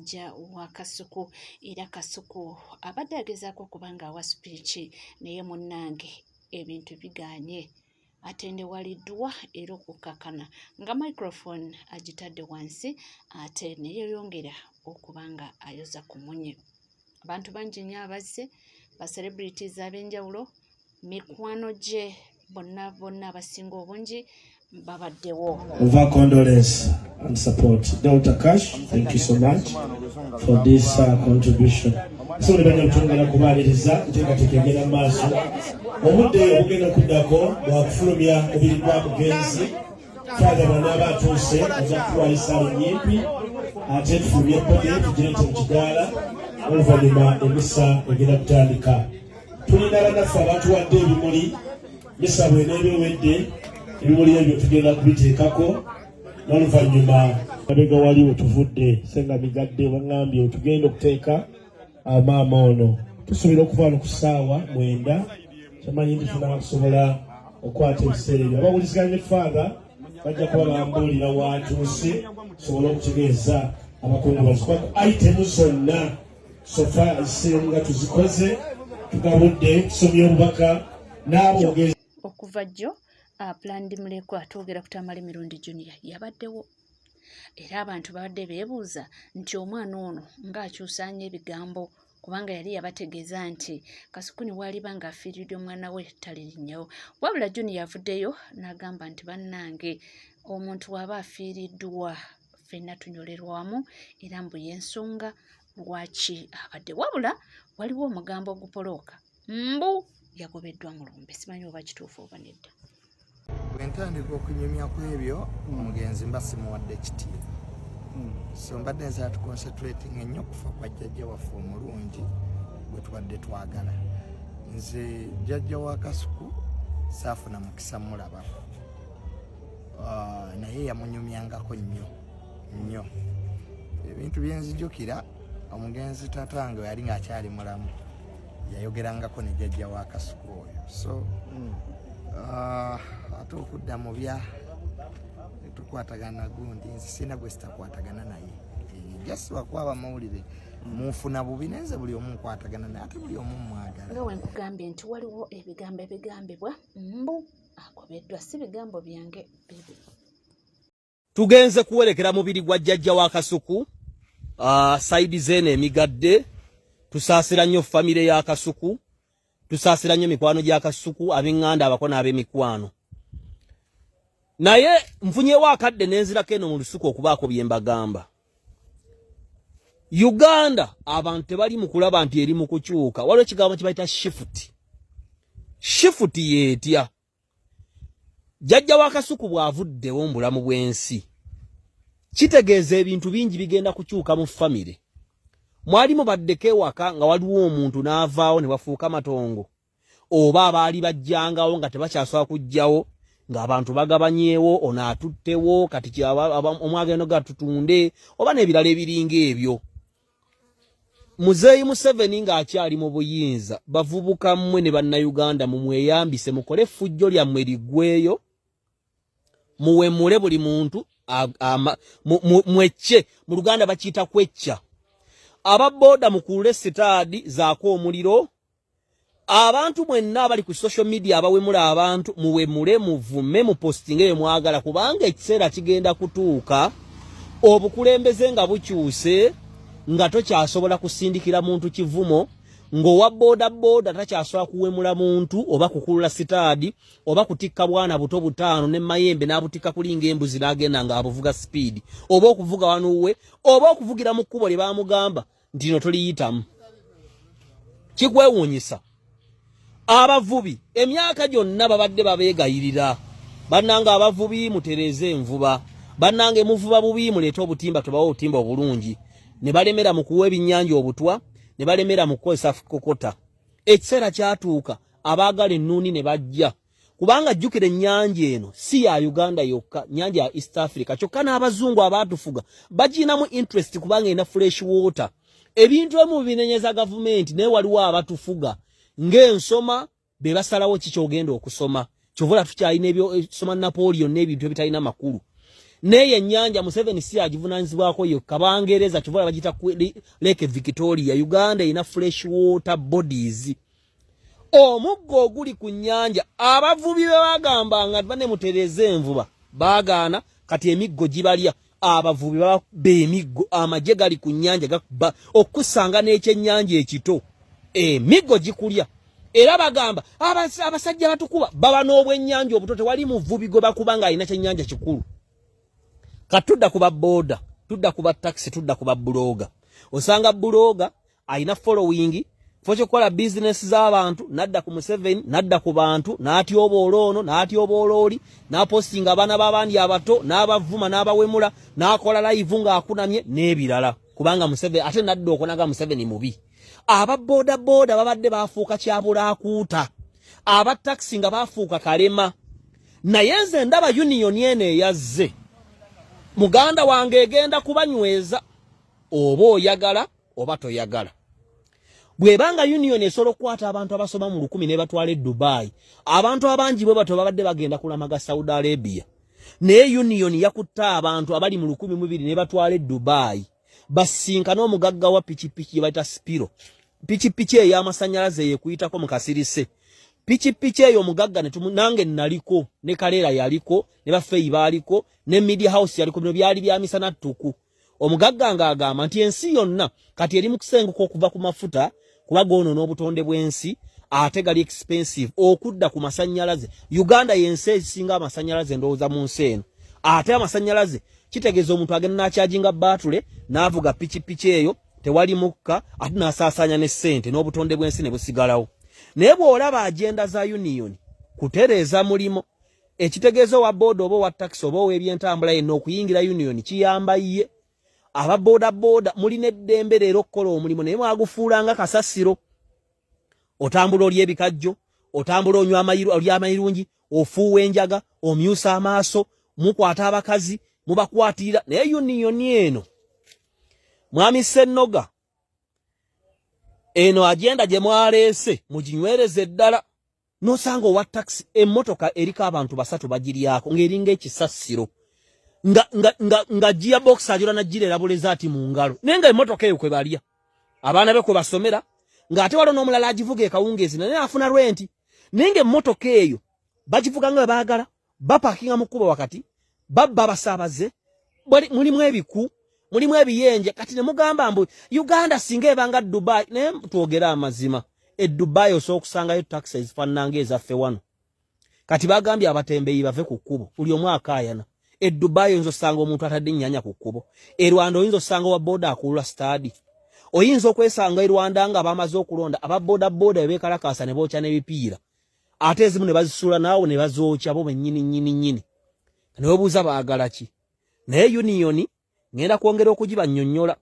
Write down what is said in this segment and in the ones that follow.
jjajja wa Kasuku era Kasuku abadde agezaako kubanga awa speech naye munnange ebintu biganye atendewaliddwa era okukkakkana nga microphone agitadde wansi ate ne yeyongera okubanga ayoza ku munye. Abantu bangi nnyo abazze ba celebrities ab'enjawulo mikwano gye bonna abasinga obungi babaddewo. Over condolence and support. Dr. Cash, thank you so much for this contribution. So we banya kutongera kubaliriza nteekateeka maaso obudde obugenda kuddako bwakufulumya obiri gwa mugenzi Father banaaba atuuse aza kutwalisa lunyimpi ate tufulumye podium tugirete mu kidaala oluvannyuma emisa egenda kutandika. Tulina naffe abatuwadde ebimuli misa bw'eneeba ewedde ebimuli ebyo tugenda kubiteekako n'oluvannyuma mabega wali wetuvudde senga migadde baŋŋambye wetugenda okuteeka maama ono tusuubira okuva wano ku ssaawa 9 kyamanyi nti tunaba kusobola okukwata ebiseera ebyo abawuliziganye Father bajja kuba bambuulira watuuse tusobole okutegeeza abakungubazi kuba itemu zonna sofa ezisinga tuzikoze tugabudde tusomye obubaka n'abogezi okuva jjo Planned Mulekwa twogera ku Tamale Mirundi Junior yabaddewo era abantu babadde beebuuza nti omwana ono ng'akyusa nnyo ebigambo kubanga yali yabategeeza nti Kasuku waliba ng'afiiridde omwana we talinnyawo. Wabula Junior yavuddeyo n'agamba nti bannange omuntu waba afiiriddwa ffenna tunyolerwamu era mbu y'ensonga lwaki abadde. Wabula waliwo omugambo ogupolooka mbu yagobeddwa mu lumbe. Simanyi oba kituufu oba nedda. Bwentandika okunyumya ku ebyo omugenzi mba simuwadde kitiibwa. So mbadde nza tuconcentrating ennyo kufa kwa jjajja waffe omulungi gwe tubadde twagala. Nze jjajja wa Kasuku saafuna mukisa mulabako. Naye yamunyumyangako nnyo. Ebintu bye nzijukira omugenzi taata wange yali ng'akyali mulamu yayogerangako ne jjajja wa Kasuku oyo. So ate okudda mu bya tukwatagana gundi nze sina gwe sitakwatagana naye just wakwaba mawulire munfuna bubi nenze buli omu nkwatagana naye ate buli omu mwagala. Nga wenkugambye nti waliwo ebigambo ebigambibwa mbu agobeddwa si bigambo byange bibi. Tugenze kuwerekera mubiri gwa jjajja wa Kasuku saidi zene emigadde tusaasira nnyo famire ya Kasuku tusaasira nnyo mikwano gya Kasuku ab'enganda abakona ab'emikwano. Naye nfunyewo akadde nenzirako eno mu lusuku okubaako bye mbagamba. Uganda abantu tebali mu kulaba nti eri mu kukyuka. Waliwo ekigambo kye bayita shift. Shift yeetya. Jjajja wa Kasuku bw'avuddewo mu bulamu bw'ensi kitegeeza ebintu bingi bigenda kukyuka mu famire. Mwali mubaddeko ewaka nga waliwo omuntu n'avaawo ne bafuuka matongo oba abaali bajjangawo nga tebakyasobola kujjawo ng'abantu bagabanyeewo ono atuttewo kati omwagendo gatutunde oba n'ebirala ebiringa ebyo. Muzeeyi Museveni ng'akyali mu buyinza bavubuka mmwe ne bannayuganda mumweyambise mukole effujjo lyammwe liggweyo muwemule buli muntu mwecce mu Luganda bakiyita kwecca. Ababoda mukulule sitaadi zaako omuliro. Abantu mwenna abali ku social media abawemula abantu muwemule muvume mupostinge bye mwagala kubanga ekiseera kigenda kutuuka obukulembeze nga bukyuse nga tokyasobola kusindikira muntu kivumo ng'owa boda takyasobola kuwemula muntu oba kukulula sitaadi oba kutikka bwana buto butaano ne mayembe n'abutikka kulinga embuzi n'agenda ng'abuvuga speed oba okuvuga wanuwe oba okuvugira mu kkubo lye baamugamba nti no toliyitamu. Kikwewuunyisa abavubi emyaka gyonna babadde babeegayirira bannanga abavubi mutereeze envuba bannange muvuba bubi muleeta obutimba tubawo obutimba obulungi ne balemera mu kuwa ebinnyanja obutwa ne balemera mu kukozesa kokota. Ekiseera kyatuuka abaagala ennuuni ne bajja kubanga jjukira ennyanja eno si ya Uganda yokka nnyanja ya East Africa kyokka n'abazungu abaatufuga baginamu interest kubanga ena fresh water. Ebintu ebimu binenyeza gavumenti naye waliwo abatufuga ng'ensoma be basalawo kikyogenda okusoma kyovula tukyalina ebyo soma Napoleon n'ebintu ebitalina makulu neye ennyanja Museveni si agivunanyizibwako yokka Bangereza kivola bagita Lake Victoria. Uganda ina fresh water bodies. Omuggo oguli ku nnyanja abavubi bagamba nga bane mutereze envuba baagaana kati emiggo gibalya. Abavubi b'emiggo amaje gali ku nnyanja gakuba okusanga n'ekyennyanja ekito emiggo gikulya. Era bagamba abasajja batukuba baba n'obwennyanja obuto tewali muvubi gwe bakubanga alina kyennyanja kikulu. Katudda kuba boda, tudda kuba taxi, tudda kuba bloga. Osanga bloga alina following focho kola business z'abantu nadda ku Museveni nadda ku bantu naati obolono naati obololi na posting abana babandi abato n'abavuma n'abawemula n'akola live nga akunamye n'ebirala kubanga Museveni ate nadda okonaga Museveni mubi. Aba boda babadde bafuuka kyabula akuuta. Aba taxi nga bafuuka kalema. Naye nze ndaba union ene yazze. Muganda wange egenda kubanyweza oba oyagala oba toyagala. Bwebanga union esolo kwata abantu abasoma mu 10 ne batwale Dubai. Abantu abangi bwe bato babadde bagenda kulamaga Saudi Arabia. Ne union yakutta abantu abali mu 12 ne batwale Dubai. Basinka n'omugagga wa pichipichi baita Spiro. Pichipichi ey'amasanyalaze yekuyitako mu kasirise. Pichipichi eyo omugagga nange naliko ne Kalera yaliko ne bafeyi baliko ne Media House yaliko bino byali bya misana tuku. Omugagga ng'agamba nti ensi yonna kati eri mu kusenguka okuva ku mafuta kuba gono n'obutonde bw'ensi ate gali expensive okudda ku masanyalaze. Uganda yensi esinga amasanyalaze ndowooza mu nsi eno. Ate amasanyalaze kitegeeza omuntu agenda n'akyajinga batule n'avuga pichipichi eyo tewali mukka ate n'asaasanya ne ssente n'obutonde bw'ensi ne busigalawo. Naye bw'olaba agenda za union kutereeza mulimo ekitegeezo wa board oba wa taxi oba w'ebyentambula yenna okuyingira union kiyamba ye. Aba boda mulina eddembe leero okukola omulimu naye mwagufuulanga kasasiro. Otambula oli ebikajjo, otambula onywa amayirungi, ofuuwa enjaga, omyusa amaaso, mukwata abakazi, mubakwatirira. Naye union eno Mwami Ssennoga eno agenda gye mwaleese muginywereze eddala. Nosanga owa taxi emmotoka eriko abantu basatu bagiryako ng'eringa ekisasiro. Nga gearbox ajula na jirera buleza ati mu ngalo. Nenga emmotoka eyo kwe balya. Abaana be kwe basomera ng'ate waliwo n'omulala agivuga ekawungeezi naye afuna rwenti. Nenga emmotoka eyo bagivuga nga baagala bapakinga mu kkubo wakati babba abasaabaze mulimu ebiku mulimu ebiyenje kati ne mugamba mbu Uganda singa ebanga Dubai naye twogera amazima. Dubai osookusangayo taxi ezifaananga ezaffe wano. Kati bagambye abatembeeyi bave ku kkubo buli omu akaayana. Dubai oyinza osanga omuntu atadde nnyanya ku kkubo. Rwanda oyinza osanga wa boda akulula stadi. Oyinza okwesanga Rwanda nga bamaze okulonda aba boda bekalakasa ne bookya n'ebipiira. Ate ezimu ne bazisuula naawo ne bazookya bo bennyini. Ne webuuza baagala ki? Naye union ngenda kwongera okugibannyonnyola.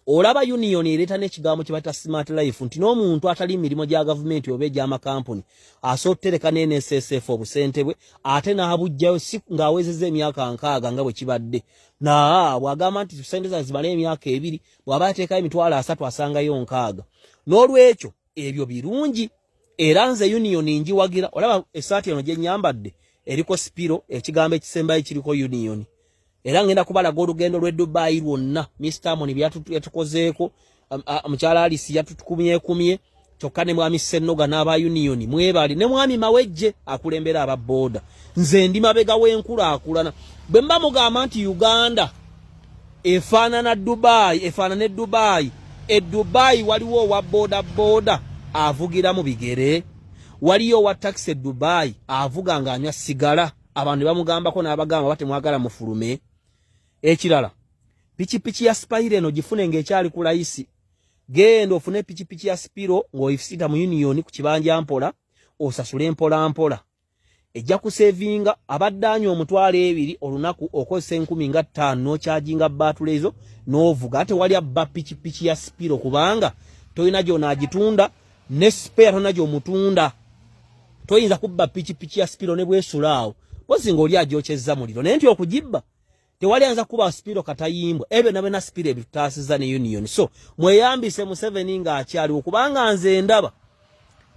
Olaba union ereeta n'ekigambo kye bata smart life nti n'omuntu atali mirimo gya gavumenti oba egy'amakampuni asootereka ne NSSF obusente bwe ate n'abujjayo si ng'awezezza emyaka 6 nga bwe kibadde. Bw'agamba nti sente zange zimala emyaka 2 bw'aba ateekayo emitwalo 3 asangayo 6. N'olwekyo ebyo birungi era nze union njiwagira. Olaba essaati eno gye nnyambadde eriko Spiro ekigambo ekisembayo kiriko union. Era ngenda kubalaga olugendo lw'e Dubai lwonna Mr. Amoni byatukozeeko mukyala Alisi yatukumye kyokka ne Mwami Ssennoga n'aba union mwebali ne Mwami Mawejje akulembera aba boda. Nze ndi mabega w'enkulaakulana. Bwe mba mugamba nti Uganda efaanana Dubai. Dubai waliwo wa boda avugira mu bigere. Waliyo wa taxi Dubai avuga ng'anywa sigala. Abantu bamugambako n'abagamba bate mwagala mufulume. Ekirala pichipichi ya Spiro eno gifune ng'ekyali ku layisi. Genda ofune pichipichi ya Spiro ng'oyifisita mu union ku kibanja mpola osasule mpola. Ejja kusevinga abadde anywa omutwalo 2 olunaku okozesa 10,500 n'okyajinga batule ezo n'ovuga. Ate wali abba pichipichi ya Spiro kubanga toyina gy'onaagitunda ne spare tona gy'omutunda. Toyinza kubba pichipichi ya Spiro ne bwesulaawo pozi ng'oli agyokyezza muliro naye nti okugibba tewali anza kuba Spiro katayimbwa ebe nabe na Spiro ebitaasiza ne union. So mweyambise Museveni ng'akyali okubanga nze ndaba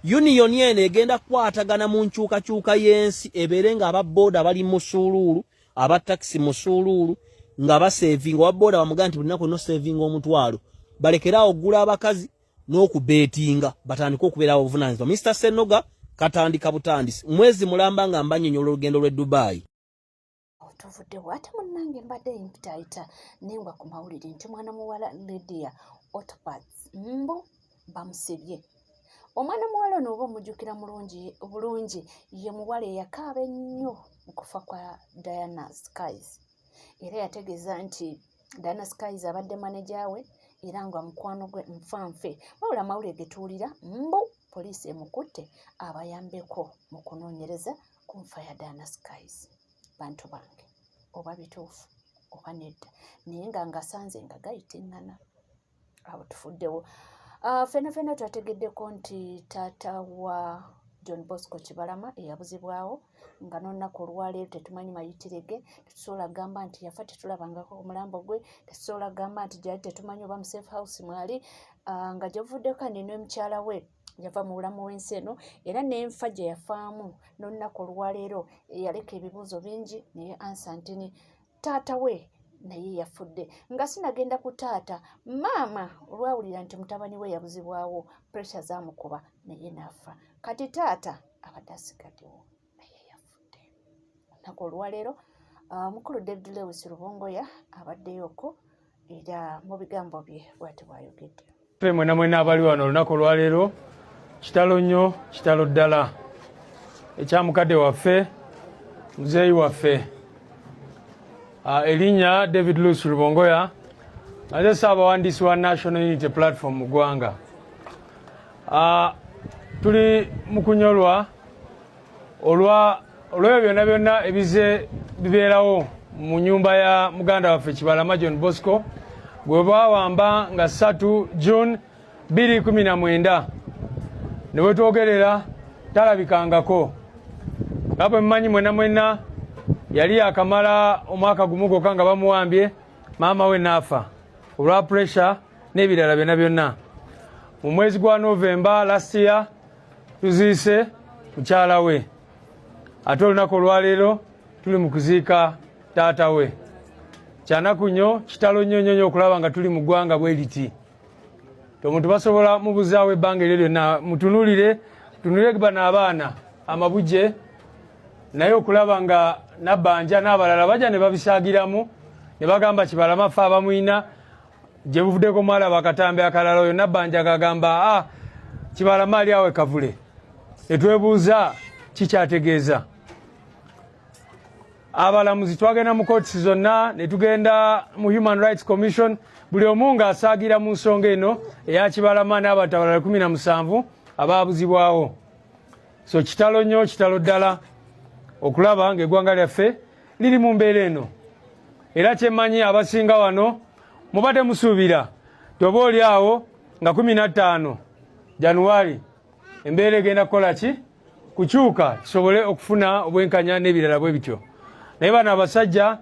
union eno egenda kwatagana mu nkyukakyuka y'ensi ebeere nga aba boda bali mu suluulu aba taxi musululu nga basevinga waboda bamuga nti bulina no saving omutwalo balekera ogula abakazi n'okubetinga batandika okubeera obuvunanyizibwa. Mr. Senoga katandika butandisi mwezi mulamba nga mbanyonyola olugendo lw'e Dubai. Tuvuddewo ate munnange mbadde impitaita nengwa ku mawulire nti mwana muwala Lydia Otopats mbo bamusebye. Omwana muwala ono oba omujjukira bulungi ye muwala eyakaaba ennyo mu kufa kwa Diana Skies. Era yategeeza nti Diana Skies abadde maneja we era nga mukwano gwe nfanfe. Wabula amawulire getuwulira mbo poliisi emukutte abayambeko mu kunoonyereza ku nfa ya Diana Skies. Bantu bange oba bituufu oba nedda naye nga ngasanze nga gayitiŋŋana awo tufuddewo. Fena twategeddeko nti taata wa John Bosco Kibalama eyabuzibwawo nga n'olunaku olwaleero tetumanyi mayitire ge. Tetusobola kugamba nti yafa tetulabangako ku mulambo gwe, tetusobola kugamba nti gyali tetumanyi oba mu safe house mwali, nga gyovuddeko ne mukyala we yava mu bulamu w'ensi eno era n'enfa gye yafaamu n'olunaku olwaleero yaleka ebibuuzo bingi naye Ansantini taata we naye yafudde. Nga sinagenda ku taata, maama olwawulira nti mutabani we yabuzibwawo pressure zaamukuba naye n'afa. Kati taata abadde asigaddewo naye yafudde. Olunaku olwaleero mukulu David Lewis Rubongoya abaddeyoko era mu bigambo bye bw'ati bw'ayogedde. Ffe mwena abali wano olunaku olwaleero kitalo nnyo, kitalo ddala ekyamukadde waffe muzeeyi waffe erinnya David Lewis Rubongoya aze Ssaabawandiisi wa National Unity Platform mu ggwanga. Tuli mu kunyolwa olw'ebyo byonna ebize bibeerawo mu nnyumba ya muganda waffe Kibalama John Bosco gwe bawamba nga 3 June 2019 ne bwe twogerera talabikangako. Nga bwe mmanyi mwena yali akamala omwaka gumu gwokka nga bamuwambye maama we n'afa olwa pressure n'ebirala byonna. Mu mwezi gwa November last year tuziise mukyala we, ate olunaku olwaleero tuli mu kuziika taata we. Kyanaku nnyo, kitalo nnyo okulaba nga tuli mu ggwanga bwe liti. Omuntu basobola mubuzaawo ebbanga eryo lyonna mutunulire bano abaana amabujje naye okulaba nga Nabbanja n'abalala bajja ne babisaagiramu ne bagamba Kibalama ffe abamuyina gye buvuddeko mwalaba akatambe akalala oyo Nabbanja agagamba Kibalama ali awe kavule. Ne twebuuza kikyategeeza. Abalamuzi twagenda mu kootisi zonna ne tugenda mu Human Rights Commission buli omu ng'asaagira mu nsonga eno eya Kibalama n'abantu abalala 17 abaabuzibwawo. So kitalo nnyo, kitalo ddala okulaba ng'eggwanga lyaffe liri mu mbeera eno. Era kyemmanyi abasinga wano mubadde musuubira toba oli awo nga 15 January embeera egenda kukola ki? Kukyuka tusobole okufuna obwenkanya n'ebirala bwe bityo. Naye bano abasajja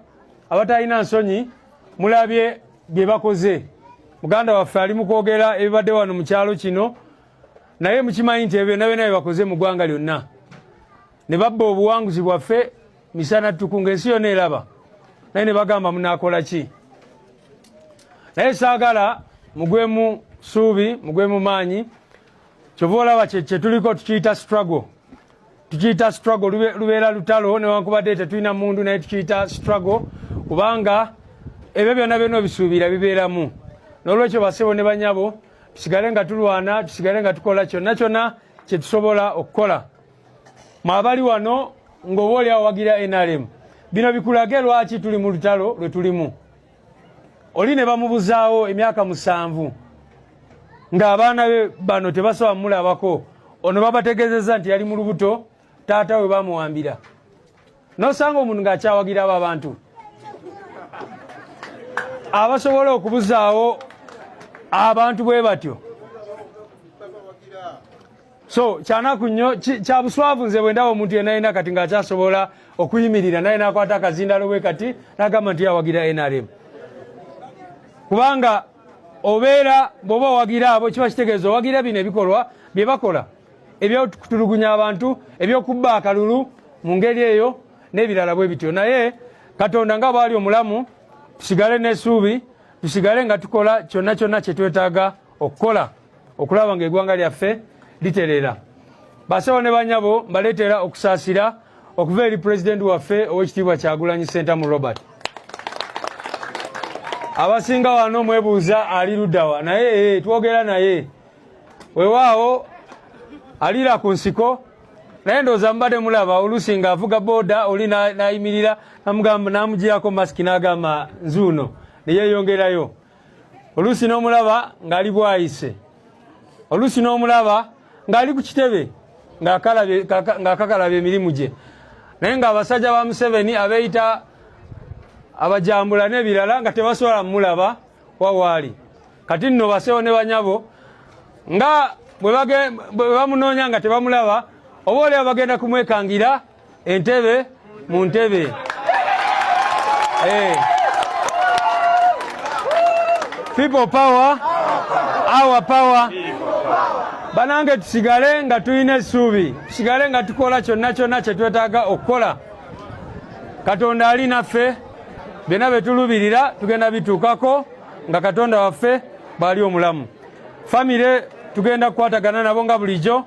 abatalina nsonyi mulabye bye bakoze. Muganda waffe ali mu kwogera ebibadde wano mu kyalo kino naye mukimanyi nti ebyo byonna bye bakoze mu ggwanga lyonna. Ne babba obuwanguzi bwaffe misana tukunga ensi yonna eraba naye ne bagamba munaakola ki? Naye saagala mugwemu ssuubi mugwemu maanyi kyova olaba kye tuliko tukiyita struggle. Tukiyita struggle lubeera lutalo newankubadde tetulina mundu naye tukiyita struggle kubanga ebyo byonna obisuubira bibeeramu. N'olwekyo basebo ne banyabo tusigale nga tulwana, tusigale nga tukola kyonna kye tusobola okukola. Mwabali wano ng'oba oli awagira NRM bino bikulage lwaki tuli mu lutalo lwe tulimu. Oli ne bamubuzaawo emyaka 7 ng'abaana be bano tebasobola mulabako, ono babategeezezza nti yali mu lubuto taata we bamuwambira. N'osanga omuntu ng'akyawagira abo abantu abasobola okubuzaawo abantu bwe batyo. So kyanaku nnyo kya buswavu nze bwe ndaba omuntu yenna yenna kati ng'akyasobola okuyimirira naye n'akwata akazindalo bwe kati n'agamba nti yawagira NRM. Kubanga obeera bw'oba owagira abo kiba kitegeeza owagira bino ebikolwa bye bakola ebyokutulugunya abantu ebyokubba akalulu mu ngeri eyo n'ebirala bwe bityo. Naye Katonda nga bwali omulamu tusigale n'essuubi tusigale nga tukola kyonna kyonna kye twetaaga okukola okulaba ng'eggwanga lyaffe literera. Basawo ne banyabo mbaleetera okusaasira okuva eri pulezidenti waffe ow'ekitiibwa Kyagulanyi Ssentamu Robert. Abasinga wano mwebuuza ali luddawa naye twogera naye weewaawo alira ku nsiko naye ndowooza mubadde mulaba oluusi ng'avuga booda oli n'ayimirira n'amugirako masiki n'agamba nzuuno ne yeeyongerayo. Oluusi n'omulaba ng'ali bwayise, oluusi n'omulaba ng'ali ku kitebe ng'akakalabya emirimu gye, naye ng'abasajja ba Museveni abeeyita abajambula n'ebirala nga tebasobola mulaba wawaali. Kati nno basewo ne banyabo nga bwe bamunoonya nga tebamulaba oba oli bagenda kumwekangira entebe mu ntebe. People power, our power. Banange tusigale nga tuyina essuubi, tusigale nga tukola kyonna kyonna kye twetaaga okukola. Katonda ali naffe, byonna bye tulubirira tugenda bituukako nga Katonda waffe bw'ali omulamu. Famire tugenda kukwatagana nabo nga bulijjo,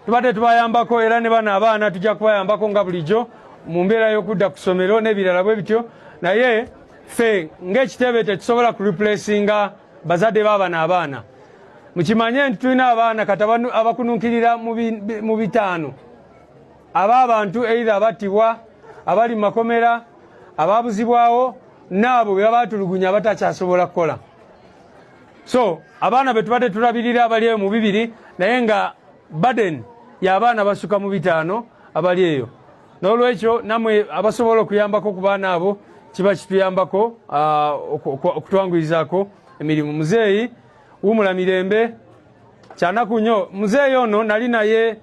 tubadde tubayambako era ne bano abaana tujja kubayambako nga bulijjo mu mbeera y'okudda ku ssomero n'ebirala bwe bityo, naye ffe ng'ekitebe tetusobola kureplacinga bazadde b'abano abaana. Mukimanye nti tulina abaana kati abakununkirira mu bitaano ab'abantu either abattibwa, abali mu makomera, abaabuzibwawo n'abo be babatulugunya batakyasobola kukola. So abaana be tubadde tulabirira abali eyo mu bibiri naye nga burden y'abaana basuka mu bitaano abali eyo. N'olwekyo namwe abasobola okuyambako ku baana abo kiba kituyambako okutwanguyizako emirimu. Muzeeyi Wumula Mirembe kyanaku nnyo. Muzeeyi ono nali naye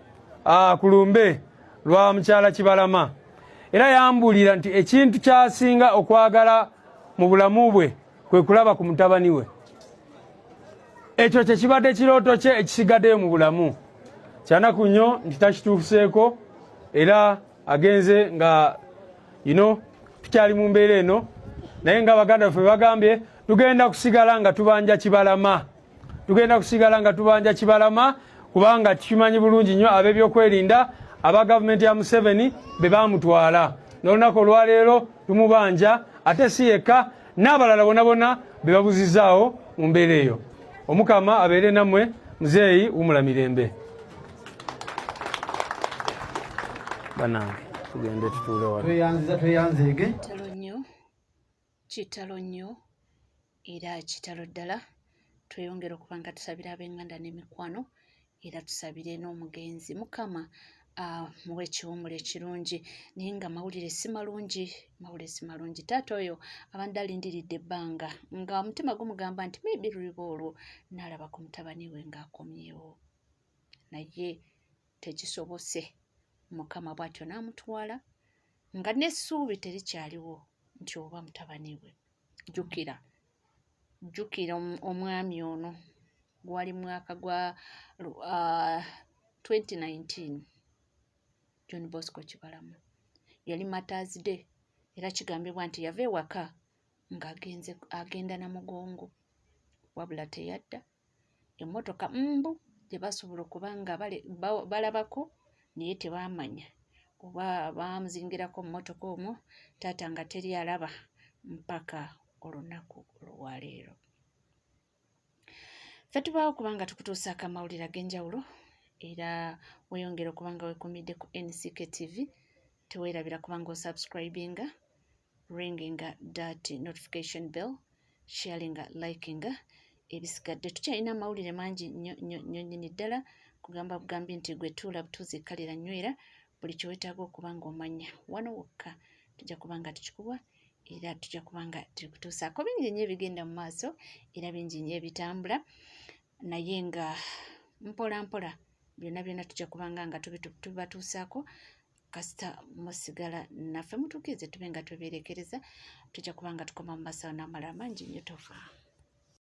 ku lumbe lwa mukyala Kibalama era yambulira nti ekintu kyasinga okwagala mu bulamu bwe kwe kulaba ku mutabani we. Ekyo kye kibadde kirooto kye ekisigaddeyo mu bulamu. Kyanaku nnyo nti takituuseeko era agenze nga tukyali mu mbeera eno naye nga baganda baffe bagambye tugenda kusigala nga tubanja Kibalama. Tugenda kusigala nga tubanja Kibalama kubanga tukimanyi bulungi nnyo ab'ebyokwerinda aba gavumenti ya Museveni be baamutwala. N'olunaku olwaleero tumubanja ate si yekka n'abalala bonna bonna be babuzizaawo mu mbeera eyo. Omukama abeere nammwe. Muzeeyi Wumula Mirembe. Banange tugende tutuule wano. Tweyanzege. Kitalo nnyo era kitalo ddala. Tweyongera okuba nga tusabira ab'enganda n'emikwano era tusabire n'omugenzi. Mukama muwe ekiwummulo ekirungi naye nga mawulire si malungi. Taata oyo abadde alindiridde ebbanga nga omutima gumugamba nti maybe luliba olwo n'alaba ku mutabani we ng'akomyewo naye tekisobose. Mukama bw'atyo n'amutwala nga n'essuubi terikyaliwo nti oba mutabani we. Jjukira omwami ono gwali mwaka gwa 2019 John Bosco Kibalama yali Mother's Day era kigambibwa nti yava ewaka agenda na mugongo wabula teyadda. Emmotoka gye basobola okuba nga balabako naye tebamanya oba bamuzingirako mu mmotoka omwo taata nga teri alaba mpaka olunaku olwaleero. Ffe tubaawo kubanga tukutuusaako amawulire ag'enjawulo era weeyongera okuba nga weekumidde ku NCK TV. Teweerabira kubanga osubscribinga, ringinga that notification bell, sharinga, likinga. Ebisigadde tukyalina amawulire mangi nnyo nnyini ddala kugamba bugambi nti gwe tuula butuuzikalira nywera buli kyewetaaga okuba ng'omanya wano wokka tujja kuba nga tukikuwa era tujja kuba nga tukutuusaako bingi nnyo ebigenda mu maaso era bingi nnyo ebitambula naye nga mpola mpola byonna tujja kubanga nga tubatuusaako kasita musigala naffe mutuukirize tube nga twebeerekereza tujja kuba nga tukoma mu masawo n'amalala mangi nnyo tova.